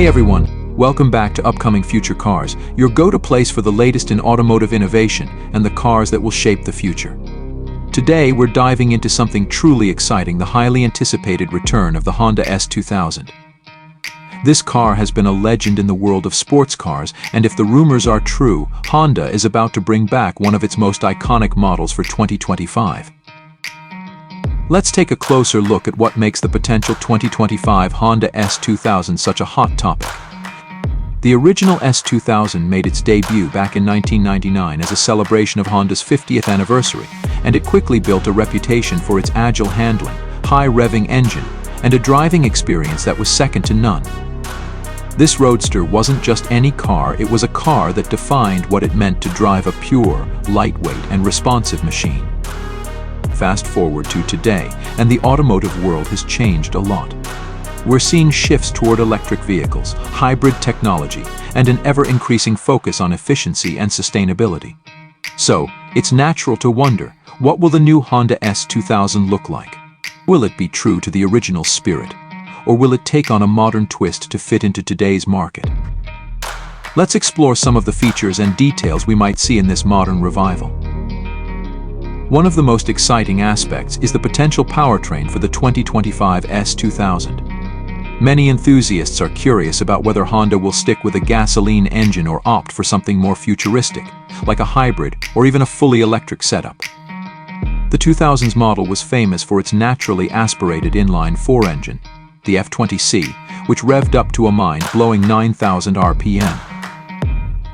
Hey everyone, welcome back to Upcoming Future Cars, your go-to place for the latest in automotive innovation and the cars that will shape the future. Today we're diving into something truly exciting, the highly anticipated return of the Honda S2000. This car has been a legend in the world of sports cars, and if the rumors are true, Honda is about to bring back one of its most iconic models for 2025. Let's take a closer look at what makes the potential 2025 Honda S2000 such a hot topic. The original S2000 made its debut back in 1999 as a celebration of Honda's 50th anniversary, and it quickly built a reputation for its agile handling, high-revving engine, and a driving experience that was second to none. This Roadster wasn't just any car, it was a car that defined what it meant to drive a pure, lightweight, and responsive machine. Fast forward to today, and the automotive world has changed a lot. We're seeing shifts toward electric vehicles, hybrid technology, and an ever-increasing focus on efficiency and sustainability. So, it's natural to wonder, what will the new Honda S2000 look like? Will it be true to the original spirit, or will it take on a modern twist to fit into today's market? Let's explore some of the features and details we might see in this modern revival. One of the most exciting aspects is the potential powertrain for the 2025 S2000. Many enthusiasts are curious about whether Honda will stick with a gasoline engine or opt for something more futuristic, like a hybrid or even a fully electric setup. The 2000's model was famous for its naturally aspirated inline-4 engine, the F20C, which revved up to a mind-blowing 9,000 RPM.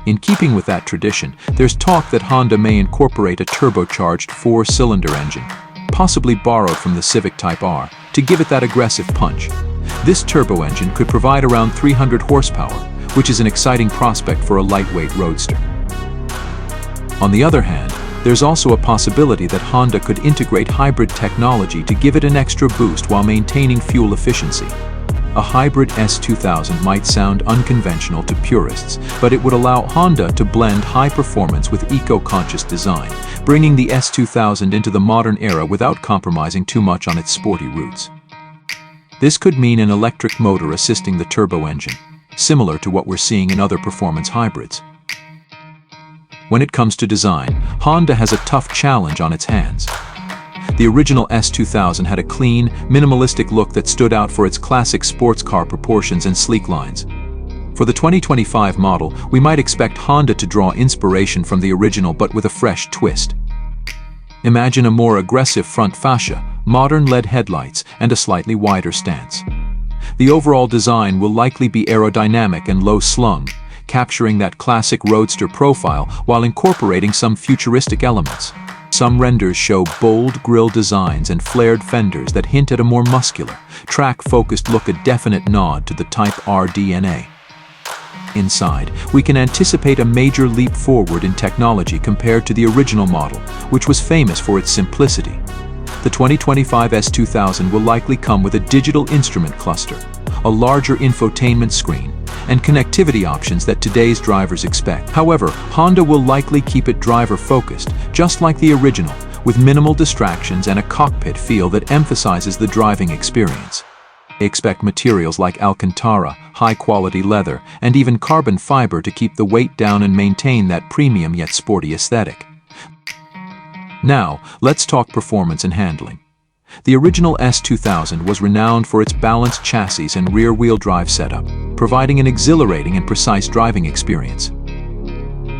In keeping with that tradition, there's talk that Honda may incorporate a turbocharged 4-cylinder engine, possibly borrowed from the Civic Type R, to give it that aggressive punch. This turbo engine could provide around 300 horsepower, which is an exciting prospect for a lightweight roadster. On the other hand, there's also a possibility that Honda could integrate hybrid technology to give it an extra boost while maintaining fuel efficiency. A hybrid S2000 might sound unconventional to purists, but it would allow Honda to blend high performance with eco-conscious design, bringing the S2000 into the modern era without compromising too much on its sporty roots. This could mean an electric motor assisting the turbo engine, similar to what we're seeing in other performance hybrids. When it comes to design, Honda has a tough challenge on its hands. The original S2000 had a clean, minimalistic look that stood out for its classic sports car proportions and sleek lines. For the 2025 model, we might expect Honda to draw inspiration from the original but with a fresh twist. Imagine a more aggressive front fascia, modern LED headlights, and a slightly wider stance. The overall design will likely be aerodynamic and low-slung, capturing that classic roadster profile while incorporating some futuristic elements. Some renders show bold grille designs and flared fenders that hint at a more muscular, track-focused look, a definite nod to the Type R DNA. Inside, we can anticipate a major leap forward in technology compared to the original model, which was famous for its simplicity. The 2025 S2000 will likely come with a digital instrument cluster, a larger infotainment screen, and connectivity options that today's drivers expect. However, Honda will likely keep it driver-focused, just like the original, with minimal distractions and a cockpit feel that emphasizes the driving experience. They expect materials like Alcantara, high-quality leather, and even carbon fiber to keep the weight down and maintain that premium yet sporty aesthetic. Now, let's talk performance and handling. The original S2000 was renowned for its balanced chassis and rear-wheel drive setup, providing an exhilarating and precise driving experience.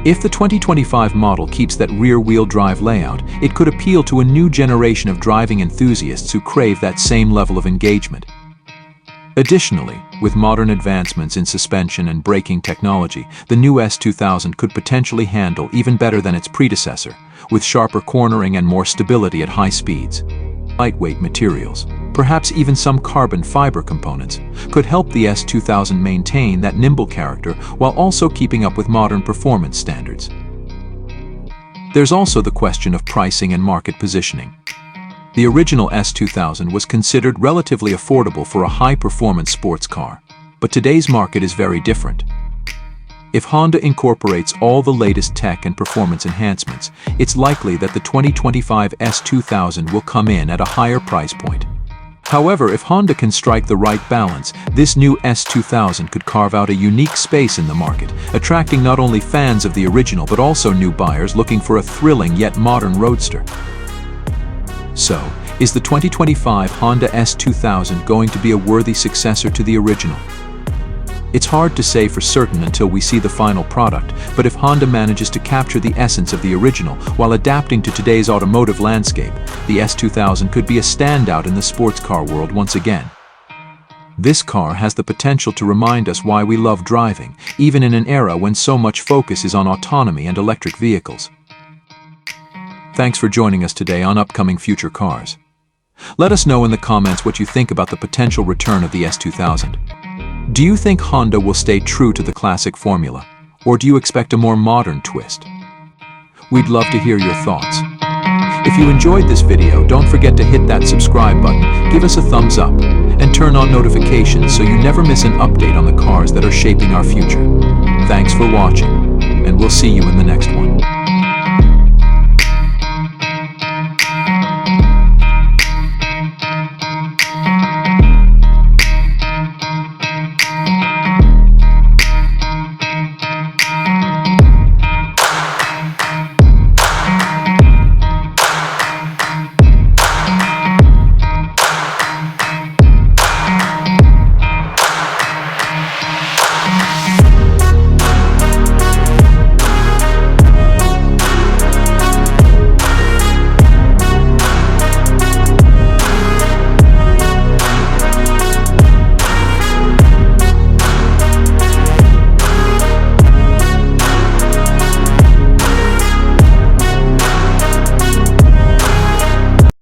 If the 2025 model keeps that rear-wheel drive layout, it could appeal to a new generation of driving enthusiasts who crave that same level of engagement. Additionally, with modern advancements in suspension and braking technology, the new S2000 could potentially handle even better than its predecessor, with sharper cornering and more stability at high speeds. Lightweight materials, perhaps even some carbon fiber components, could help the S2000 maintain that nimble character while also keeping up with modern performance standards. There's also the question of pricing and market positioning. The original S2000 was considered relatively affordable for a high-performance sports car, but today's market is very different. If Honda incorporates all the latest tech and performance enhancements, it's likely that the 2025 S2000 will come in at a higher price point. However, if Honda can strike the right balance, this new S2000 could carve out a unique space in the market, attracting not only fans of the original but also new buyers looking for a thrilling yet modern roadster. So, is the 2025 Honda S2000 going to be a worthy successor to the original? It's hard to say for certain until we see the final product, but if Honda manages to capture the essence of the original while adapting to today's automotive landscape, the S2000 could be a standout in the sports car world once again. This car has the potential to remind us why we love driving, even in an era when so much focus is on autonomy and electric vehicles. Thanks for joining us today on Upcoming Future Cars. Let us know in the comments what you think about the potential return of the S2000. Do you think Honda will stay true to the classic formula, or do you expect a more modern twist? We'd love to hear your thoughts. If you enjoyed this video, don't forget to hit that subscribe button, give us a thumbs up, and turn on notifications so you never miss an update on the cars that are shaping our future. Thanks for watching, and we'll see you in the next one.